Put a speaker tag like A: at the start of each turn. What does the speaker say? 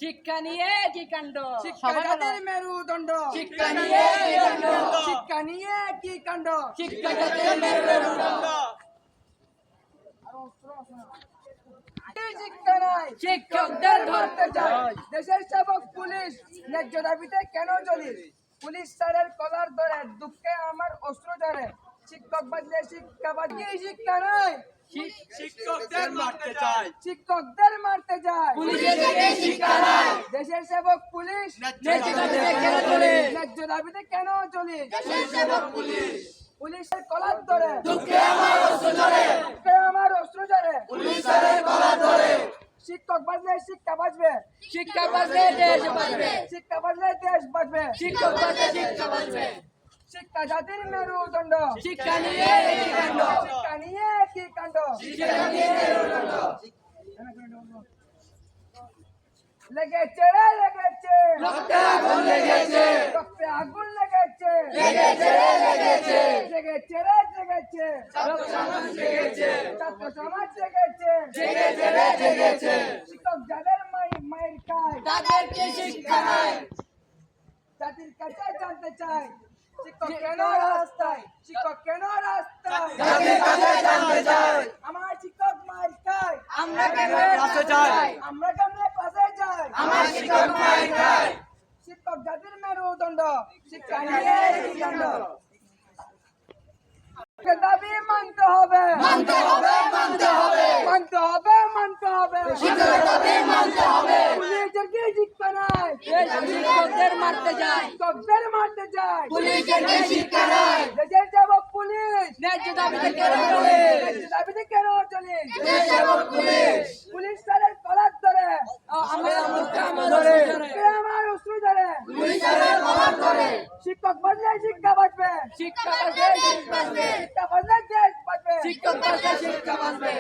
A: শিক্ষা নিয়ে কি কাণ্ড,
B: শিক্ষা জাতির মেরুদণ্ড,
A: শিক্ষা নিয়ে কি কাণ্ড,
B: শিক্ষা নিয়ে কি কাণ্ড,
A: শিক্ষা জাতির মেরুদণ্ড।
B: শিক্ষা নাই,
A: শিক্ষকদের
B: ধরতে
A: ধরতে
B: চাই।
A: চাই।
B: দেশের সেবক পুলিশ ন্যায্য দাবিতে কেন চলিস? পুলিশ স্যারের কলার ধরে দুঃখে আমার অস্ত্র ঝরে। শিক্ষক বাজলে শিক্ষা বাজলে শিক্ষা নাই,
C: শিক্ষকদের মারতে চাই,
B: শিক্ষকদের মারতে যায়।
A: পুলিশের থেকে শিক্ষা নাই,
B: দেশের সেবক পুলিশ
A: ন্যায্য দাবিতে কেন চলিস?
B: ন্যায্য দাবিতে কেন চলিস?
C: দেশের সেবক পুলিশ
B: পুলিশের কলার ধরে
A: দুঃখে আমার অস্ত্র ঝরে,
B: দুঃখে আমার অস্ত্র ঝরে।
C: পুলিশের গলা ধরে।
B: শিক্ষক বাজলে শিক্ষা বাঁচবে,
A: শিক্ষা বাঁচলে দেশ বাঁচবে,
B: শিক্ষা বাজলে দেশ বাঁচবে।
A: শিক্ষক বাঁচলে শিক্ষা বাঁচবে।
B: শিক্ষা জাতির মেরুদণ্ড,
A: শিক্ষা নিয়ে কি কাণ্ড,
B: শিক্ষা নিয়ে কি কাণ্ড।
A: শিক্ষা নিয়ে মেরুদণ্ড।
B: লেগেছে রে লেগেছে,
A: রক্তে আগুন লেগেছে,
B: রক্তে আগুন লেগেছে,
A: লেগেছে রে লেগেছে,
B: জেগেছে রে জেগেছে,
A: ছাত্র সমাজ জেগেছে,
B: ছাত্র সমাজ জেগেছে।
A: জেগেছে রে জেগেছে।
B: শিক্ষক যাদের মায়ের খায়
A: তাদেরকে শিক্ষা নাই,
B: জাতির কাছে জানতে চাই, শিক্ষক কেন রাস্তায়, শিক্ষক কেন রাস্তায়।
A: জাতির কাছে জানতে চাই,
B: আমার শিক্ষক মায়ের খায়,
A: আমরা কেন
C: ক্লাসে যাই,
B: আমরা কেমনে ক্লাসে যাই।
A: আমার শিক্ষক মায়ের খায়।
B: শিক্ষক জাতির মেরুদণ্ড, শিক্ষা নিয়ে কি কাণ্ড। দাবি মানতে হবে,
A: মানতে হবে, মানতে হবে,
B: মানতে হবে, মানতে হবে।
A: শিক্ষকের দাবি মানতে হবে।
B: পুলিশের কি শিক্ষা নাই,
A: এই শিক্ষকদের মারতে যায়,
B: শিক্ষকদের মারতে যায়।
A: পুলিশের কি শিক্ষা নাই,
B: দেশের সেবক পুলিশ
A: ন্যায্য দাবিতে কেন চলে,
B: ন্যায্য দাবিতে কেন চলিস?
A: দেশের সেবক পুলিশ
B: পুলিশ স্যারের কলার ধরে
A: আমরা মুখে আমার ধরে,
B: কে আমার অস্ত্র ধরে।
A: পুলিশের কলার ধরে।
B: শিক্ষক বাজলে শিক্ষা বাঁচবে,
A: শিক্ষা বাঁচবে, দেশ বাঁচবে,
B: শিক্ষা বাজলে দেশ বাঁচবে।
A: শিক্ষক বাঁচলে শিক্ষা বাঁচবে।